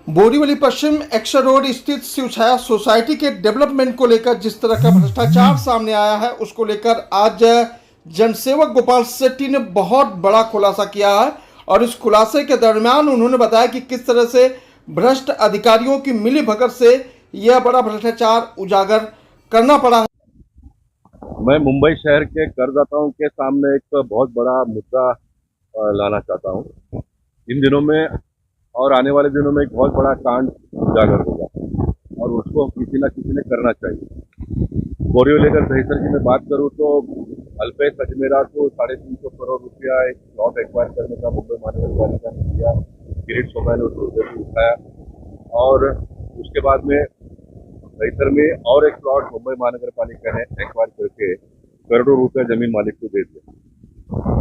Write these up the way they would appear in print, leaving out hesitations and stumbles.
बोरीवली पश्चिम action road स्थित शिवछाया society के development को लेकर जिस तरह का भ्रष्टाचार सामने आया है, उसको लेकर आज जनसेवक गोपाल शेट्टी ने बहुत बड़ा खुलासा किया है। और इस खुलासे के दरमियान उन्होंने बताया कि किस तरह से भ्रष्ट अधिकारियों की मिलीभगत से यह बड़ा भ्रष्टाचार उजागर करना पड़ा है। मैं मुंबई शहर के करदाताओं के सामने एक बहुत बड़ा मुद्दा लाना चाहता हूं। इन दिनों में और आने वाले दिनों में एक बहुत बड़ा कांड उजागर होगा और उसको किसी न किसी ने करना चाहिए। बोरीवली अगर दहीसर की मैं बात करूं तो अल्पेश अजमेरा को 350 करोड़ रुपया एक प्लॉट एक्वायर करने का मुंबई महानगर पालिका ने दिया। किरीट सोमा ने उसको उठाया और उसके बाद में दहीसर में और एक प्लॉट मुंबई महानगर पालिका ने एक्वायर करके करोड़ों रुपये जमीन मालिक को दे दिया।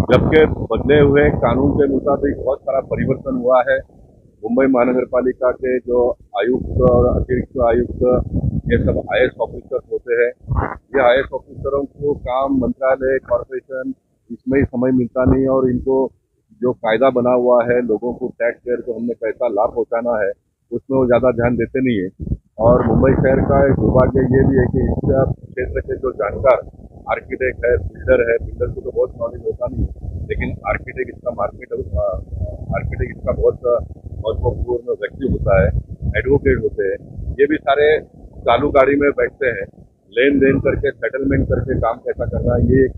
जबकि बदले हुए कानून के मुताबिक बहुत सारा परिवर्तन हुआ है। मुंबई महानगर पालिका के जो आयुक्त और अतिरिक्त आयुक्त ये सब IAS ऑफिसर होते हैं। ये IAS ऑफिसरों को काम मंत्रालय कॉर्पोरेशन इसमें ही समय मिलता नहीं और इनको जो कायदा बना हुआ है लोगों को टैक्स पेयर को हमने कैसा लाभ पहुंचाना है उसमें वो ज़्यादा ध्यान देते नहीं है। और मुंबई शहर का एक दुर्भाग्य ये भी है कि इस क्षेत्र के जो जानकार आर्किटेक्ट है, बिल्डर को तो बहुत नॉलेज होता नहीं है, लेकिन आर्किटेक्ट इसका बहुत महत्वपूर्ण व्यक्ति होता है, एडवोकेट होते हैं। ये भी सारे चालू गाड़ी में बैठते हैं, लेन देन करके सेटलमेंट करके काम कैसा करना है ये एक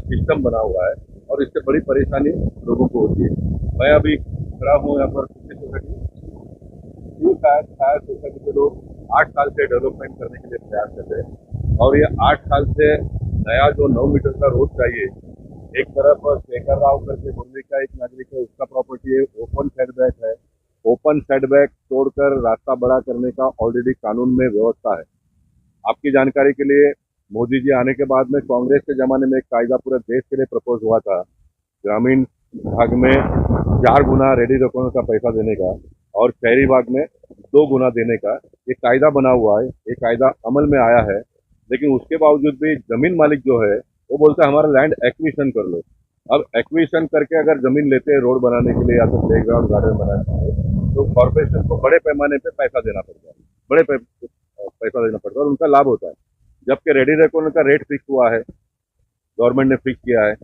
सिस्टम बना हुआ है और इससे बड़ी परेशानी लोगों को होती है। मैं अभी खड़ा हूँ यहाँ पर सोसाइटी के लोग 8 साल से डेवलपमेंट करने के लिए प्रयास करते हैं और ये 8 साल से नया जो 9 मीटर का रोड चाहिए, एक तरफ शेखर राव करके मुंबई का एक नागरिक है, उसका प्रॉपर्टी है, ओपन सेटबैक है। ओपन सेटबैक तोड़कर रास्ता बड़ा करने का ऑलरेडी कानून में व्यवस्था है। आपकी जानकारी के लिए मोदी जी आने के बाद में कांग्रेस के जमाने में एक कायदा पूरे देश के लिए प्रपोज हुआ था, ग्रामीण भाग में 4 गुना रेडी रकम का पैसा देने का और शहरी भाग में 2 गुना देने का। ये कायदा बना हुआ है, ये कायदा अमल में आया है, लेकिन उसके बावजूद भी जमीन मालिक जो है वो बोलता है हमारा लैंड एक्विजिशन कर लो। अब एक्विजिशन करके अगर जमीन लेते हैं रोड बनाने के लिए या तो प्लेग्राउंड गार्डन बनाने के लिए तो कॉर्पोरेशन को बड़े पैमाने पे पैसा देना पड़ता है, पैसा देना पड़ता है और उनका लाभ होता है। जबकि रेडी रेकोन का रेट फिक्स हुआ है, गवर्नमेंट ने फिक्स किया है,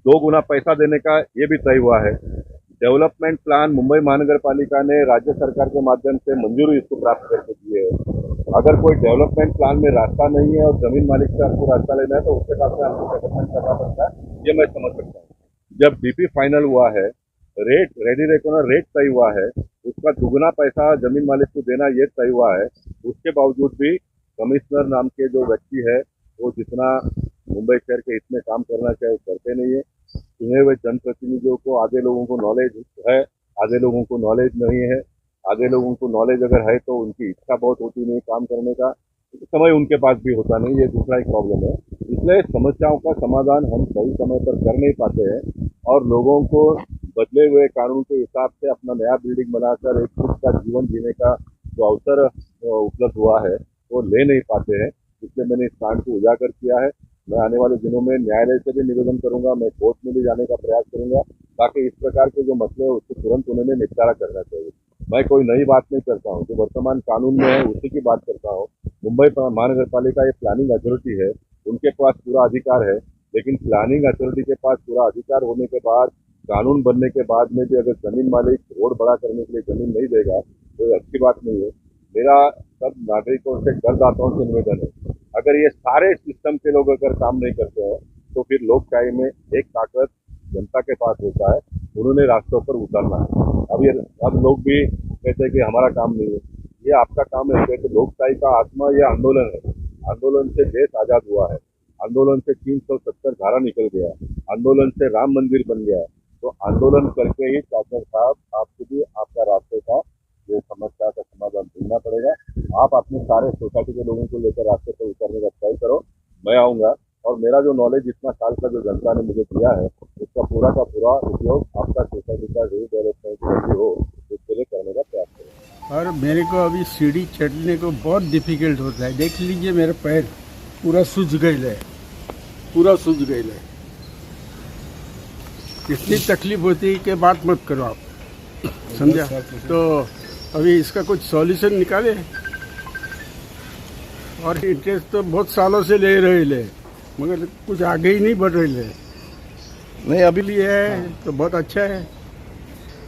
2 गुना पैसा देने का ये भी तय हुआ है। डेवलपमेंट प्लान मुंबई महानगर पालिका ने राज्य सरकार के माध्यम से मंजूरी इसको प्राप्त करके दी है। अगर कोई डेवलपमेंट प्लान में रास्ता नहीं है और जमीन मालिक से आपको रास्ता लेना है तो उसके साथ में आपको डेवलपमेंट करना पड़ता है, ये मैं समझ सकता हूँ। जब DP फाइनल हुआ है, रेट रेडी रेकोनर रेट तय हुआ है, उसका 2 गुना पैसा जमीन मालिक को देना ये तय हुआ है, उसके बावजूद भी कमिश्नर नाम के जो व्यक्ति है वो जितना मुंबई शहर के हित में काम करना चाहिए करते नहीं है। चुने हुए जनप्रतिनिधियों को आधे लोगों को नॉलेज है, आधे लोगों को नॉलेज नहीं है। आधे लोगों को नॉलेज अगर है तो उनकी इच्छा बहुत होती नहीं काम करने का, समय उनके पास भी होता नहीं, ये दूसरा एक प्रॉब्लम है। इसलिए समस्याओं का समाधान हम सही समय पर कर नहीं पाते हैं और लोगों को बदले हुए कानून के हिसाब से अपना नया बिल्डिंग बनाकर एक खुद का जीवन जीने का जो अवसर उपलब्ध हुआ है वो ले नहीं पाते हैं। इसलिए मैंने इस कांड को उजागर किया है। मैं आने वाले दिनों में न्यायालय से भी निवेदन करूंगा, मैं कोर्ट में भी जाने का प्रयास करूंगा ताकि इस प्रकार के जो मसले हैं उसको तुरंत उन्हें निपटारा करना चाहिए। मैं कोई नई बात नहीं करता हूं, जो वर्तमान कानून में है उसी की बात करता हूं। मुंबई महानगर पालिका एक प्लानिंग अथॉरिटी है, उनके पास पूरा अधिकार है, लेकिन प्लानिंग अथॉरिटी के पास पूरा अधिकार होने के बाद कानून बनने के बाद में भी अगर जमीन मालिक रोड बड़ा करने के लिए जमीन नहीं देगा तो ये अच्छी बात नहीं है। मेरा सब नागरिकों से करदाताओं से निवेदन है, अगर ये सारे सिस्टम के लोग अगर काम नहीं करते हैं तो फिर लोकशाही में एक ताकत जनता के पास होता है, उन्होंने रास्तों पर उतरना है। अब लोग भी कहते हैं कि हमारा काम नहीं है, ये आपका काम है। कहते लोकशाही का आत्मा ये आंदोलन है, आंदोलन से देश आजाद हुआ है, आंदोलन से 370 धारा निकल गया, आंदोलन से राम मंदिर बन गया। तो आंदोलन करके ही शासक साहब आपको भी आपका रास्ते का ये समस्या का समाधान ढूंढना पड़ेगा। आप अपने सारे सोसाइटी के लोगों को लेकर रास्ते पर उतरने का ट्राई करो, मैं आऊँगा और मेरा जो नॉलेज इतना साल का जो जनता ने मुझे दिया है उसका पूरा का पूरा उपयोग आपका सोसाइटी का डेवलपमेंट हो उसके लिए करने का प्रयास करें। और मेरे को अभी सीढ़ी चढ़ने को बहुत डिफिकल्ट होता है, देख लीजिए मेरा पैर पूरा सूज गई है, पूरा सूज गई है। इतनी तकलीफ होती है कि बात मत करो आप, समझा। तो अभी इसका कुछ सॉल्यूशन निकाले। और इंटरेस्ट तो बहुत सालों से ले रहे मगर कुछ आगे ही नहीं बढ़ रहे। नहीं अभी लिए है तो बहुत अच्छा है,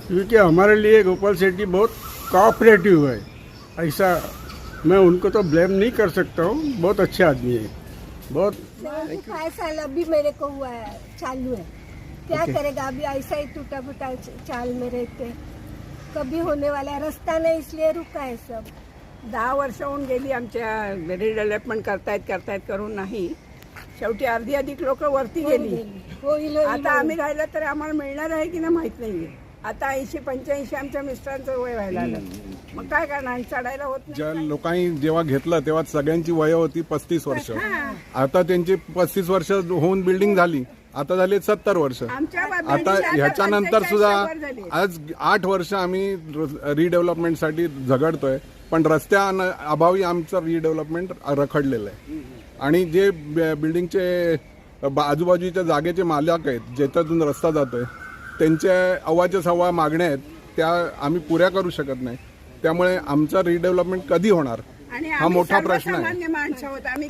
क्योंकि हमारे लिए गोपाल सेठी बहुत कोऑपरेटिव है। ऐसा मैं उनको तो ब्लेम नहीं कर सकता हूँ, बहुत अच्छे आदमी है, बहुत। 5 साल अभी मेरे को हुआ है, चालू है। क्या करेगा अभी, ऐसा ही टूटा फूटा चाल में रहते, कभी होने वाला है, रास्ता नहीं इसलिए रुका है सब। 10 वर्ष होऊन गेली आमच्या रिडेव्हलपमेंट करतायत करून नाही, शेवटी अर्धी अधिक लोक वरती गेली। होईल आता आम्ही राहिलं तर आम्हाला मिळणार आहे की नाही माहित नाहीये। आता 80-85 आमच्या मिस्टरांचं वय व्हायला आलं, मग काय करणार, चढायला होत नाही। ज्या लोकांनी जेव्हा घेतलं तेव्हा सगळ्यांची वय होती 35 वर्ष, आता त्यांची 35 वर्ष होऊन बिल्डिंग झाली, आता झाले 70 वर्ष। आता ह्याच्यानंतर सुद्धा आज 8 वर्ष आम्ही रिडेव्हलपमेंटसाठी झगडतोय, पण रस्त्या अभावी आमचं रिडेव्हलपमेंट रखडलेलं आहे। आणि जे बिल्डिंगचे आजूबाजूच्या जागेचे मालक आहेत, ज्याच्यातून रस्ता जातोय, त्यांच्या अव्वाच्या सव्वा मागण्या आहेत, त्या आम्ही पुऱ्या करू शकत नाही। त्यामुळे आमचं रिडेव्हलपमेंट कधी होणार हा मोठा प्रश्न आहे। सामान्य माणसं होत आम्ही